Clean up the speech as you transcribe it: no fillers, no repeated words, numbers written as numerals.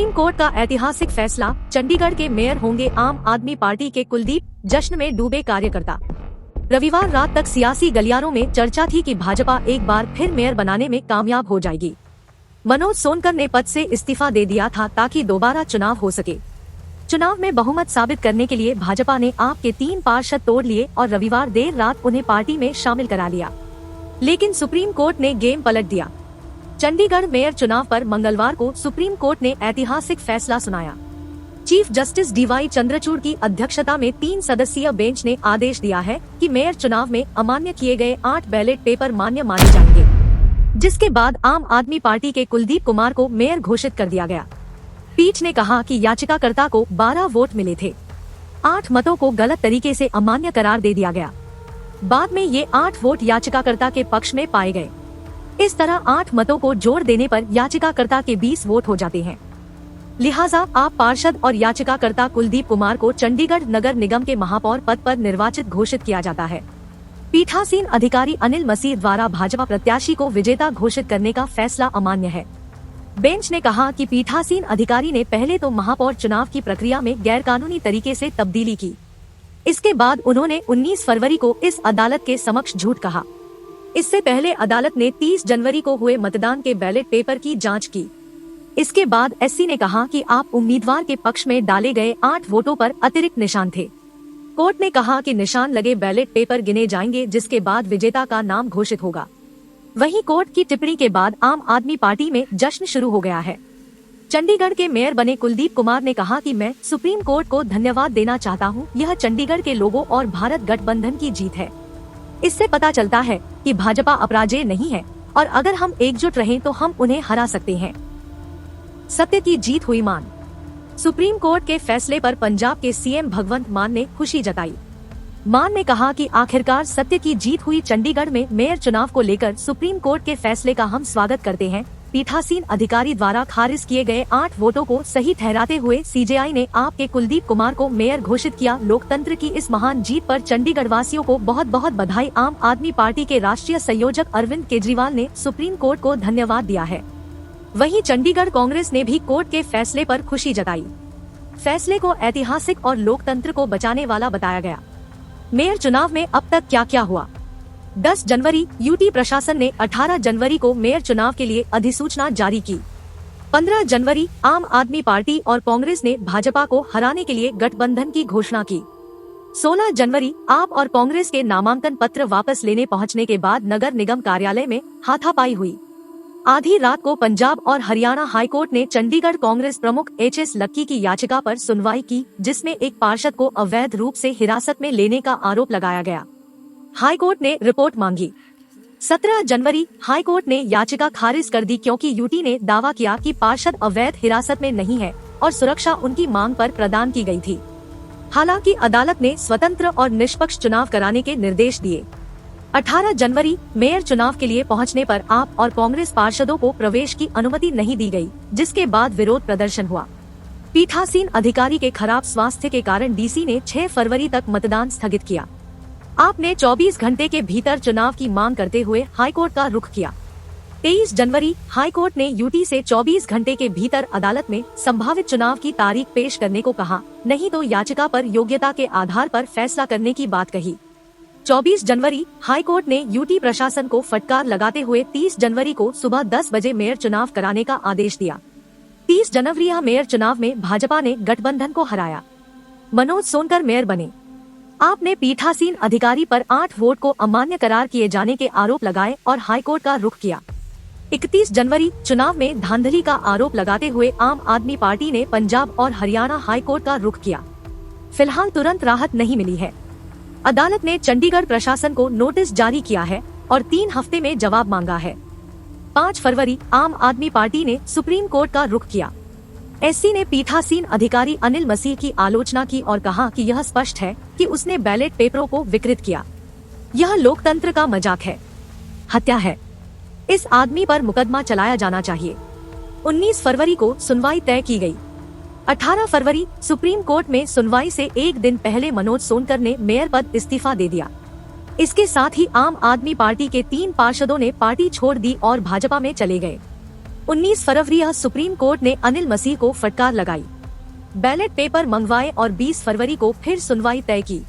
Supreme court का ऐतिहासिक फैसला, चंडीगढ़ के मेयर होंगे आम आदमी पार्टी के कुलदीप, जश्न में डूबे कार्यकर्ता। रविवार रात तक सियासी गलियारों में चर्चा थी कि भाजपा एक बार फिर मेयर बनाने में कामयाब हो जाएगी। मनोज सोनकर ने पद से इस्तीफा दे दिया था ताकि दोबारा चुनाव हो सके। चुनाव में बहुमत साबित करने के लिए भाजपा ने आप के 3 पार्षद तोड़ लिए और रविवार देर रात उन्हें पार्टी में शामिल करा लिया। लेकिन सुप्रीम कोर्ट ने गेम पलट दिया। चंडीगढ़ मेयर चुनाव पर मंगलवार को सुप्रीम कोर्ट ने ऐतिहासिक फैसला सुनाया। चीफ जस्टिस डीवाई चंद्रचूड़ की अध्यक्षता में 3 सदस्यीय बेंच ने आदेश दिया है कि मेयर चुनाव में अमान्य किए गए 8 बैलेट पेपर मान्य माने जाएंगे, जिसके बाद आम आदमी पार्टी के कुलदीप कुमार को मेयर घोषित कर दिया गया। पीठ ने कहा कि याचिकाकर्ता को 12 वोट मिले थे। 8 मतों को गलत तरीके से अमान्य करार दे दिया गया। बाद में ये 8 वोट याचिकाकर्ता के पक्ष में पाए गए। इस तरह 8 मतों को जोड़ देने पर याचिकाकर्ता के 20 वोट हो जाते हैं। लिहाजा आप पार्षद और याचिकाकर्ता कुलदीप कुमार को चंडीगढ़ नगर निगम के महापौर पद पर निर्वाचित घोषित किया जाता है। पीठासीन अधिकारी अनिल मसीह द्वारा भाजपा प्रत्याशी को विजेता घोषित करने का फैसला अमान्य है। बेंच ने कहा कि पीठासीन अधिकारी ने पहले तो महापौर चुनाव की प्रक्रिया में गैरकानूनी तरीके से तब्दीली की। इसके बाद उन्होंने 19 फरवरी को इस अदालत के समक्ष झूठ कहा। इससे पहले अदालत ने 30 जनवरी को हुए मतदान के बैलेट पेपर की जांच की। इसके बाद एससी ने कहा कि आप उम्मीदवार के पक्ष में डाले गए 8 वोटों पर अतिरिक्त निशान थे। कोर्ट ने कहा कि निशान लगे बैलेट पेपर गिने जाएंगे, जिसके बाद विजेता का नाम घोषित होगा। वहीं कोर्ट की टिप्पणी के बाद आम आदमी पार्टी में जश्न शुरू हो गया है। चंडीगढ़ के मेयर बने कुलदीप कुमार ने कहा कि मैं सुप्रीम कोर्ट को धन्यवाद देना चाहता हूं। यह चंडीगढ़ के लोगों और भारत गठबंधन की जीत है। इससे पता चलता है कि भाजपा अपराजेय नहीं है और अगर हम एकजुट रहें तो हम उन्हें हरा सकते हैं। सत्य की जीत हुई मान। सुप्रीम कोर्ट के फैसले पर पंजाब के सीएम भगवंत मान ने खुशी जताई। मान ने कहा कि आखिरकार सत्य की जीत हुई। चंडीगढ़ में मेयर चुनाव को लेकर सुप्रीम कोर्ट के फैसले का हम स्वागत करते हैं। पीठासीन अधिकारी द्वारा खारिज किए गए 8 वोटों को सही ठहराते हुए सीजेआई ने आप के कुलदीप कुमार को मेयर घोषित किया। लोकतंत्र की इस महान जीत पर चंडीगढ़ वासियों को बहुत बहुत बधाई। आम आदमी पार्टी के राष्ट्रीय संयोजक अरविंद केजरीवाल ने सुप्रीम कोर्ट को धन्यवाद दिया है। वहीं चंडीगढ़ कांग्रेस ने भी कोर्ट के फैसले पर खुशी जताई। फैसले को ऐतिहासिक और लोकतंत्र को बचाने वाला बताया गया। मेयर चुनाव में अब तक क्या क्या हुआ। 10 जनवरी यूटी प्रशासन ने 18 जनवरी को मेयर चुनाव के लिए अधिसूचना जारी की। 15 जनवरी आम आदमी पार्टी और कांग्रेस ने भाजपा को हराने के लिए गठबंधन की घोषणा की। 16 जनवरी आप और कांग्रेस के नामांकन पत्र वापस लेने पहुंचने के बाद नगर निगम कार्यालय में हाथापाई हुई। आधी रात को पंजाब और हरियाणा हाईकोर्ट ने चंडीगढ़ कांग्रेस प्रमुख एचएस लक्की की याचिका पर सुनवाई की, जिसमें एक पार्षद को अवैध रूप से हिरासत में लेने का आरोप लगाया गया। हाईकोर्ट ने रिपोर्ट मांगी। 17 जनवरी हाईकोर्ट ने याचिका खारिज कर दी क्योंकि यूटी ने दावा किया कि पार्षद अवैध हिरासत में नहीं है और सुरक्षा उनकी मांग पर प्रदान की गई थी। हालांकि अदालत ने स्वतंत्र और निष्पक्ष चुनाव कराने के निर्देश दिए। 18 जनवरी मेयर चुनाव के लिए पहुंचने पर आप और कांग्रेस पार्षदों को प्रवेश की अनुमति नहीं दी गई, जिसके बाद विरोध प्रदर्शन हुआ। पीठासीन अधिकारी के खराब स्वास्थ्य के कारण डीसी ने 6 फरवरी तक मतदान स्थगित किया। आपने 24 घंटे के भीतर चुनाव की मांग करते हुए हाईकोर्ट का रुख किया। 23 जनवरी हाईकोर्ट ने यूटी से 24 घंटे के भीतर अदालत में संभावित चुनाव की तारीख पेश करने को कहा, नहीं तो याचिका पर योग्यता के आधार पर फैसला करने की बात कही। 24 जनवरी हाईकोर्ट ने यूटी प्रशासन को फटकार लगाते हुए 30 जनवरी को सुबह 10 बजे मेयर चुनाव कराने का आदेश दिया। 30 जनवरी मेयर चुनाव में भाजपा ने गठबंधन को हराया। मनोज सोनकर मेयर बने। आपने पीठासीन अधिकारी पर 8 वोट को अमान्य करार किए जाने के आरोप लगाए और हाईकोर्ट का रुख किया। 31 जनवरी चुनाव में धांधली का आरोप लगाते हुए आम आदमी पार्टी ने पंजाब और हरियाणा हाईकोर्ट का रुख किया। फिलहाल तुरंत राहत नहीं मिली है। अदालत ने चंडीगढ़ प्रशासन को नोटिस जारी किया है और 3 हफ्ते में जवाब मांगा है। 5 फरवरी आम आदमी पार्टी ने सुप्रीम कोर्ट का रुख किया। एससी ने पीठासीन अधिकारी अनिल मसीह की आलोचना की और कहा कि यह स्पष्ट है कि उसने बैलेट पेपरों को विकृत किया। यह लोकतंत्र का मजाक है, हत्या है। इस आदमी पर मुकदमा चलाया जाना चाहिए। 19 फरवरी को सुनवाई तय की गई। 18 फरवरी सुप्रीम कोर्ट में सुनवाई से एक दिन पहले मनोज सोनकर ने मेयर पद इस्तीफा दे दिया। इसके साथ ही आम आदमी पार्टी के 3 पार्षदों ने पार्टी छोड़ दी और भाजपा में चले गए। 19 फरवरी सुप्रीम कोर्ट ने अनिल मसीह को फटकार लगाई। बैलेट पेपर मंगवाए और 20 फरवरी को फिर सुनवाई तय की।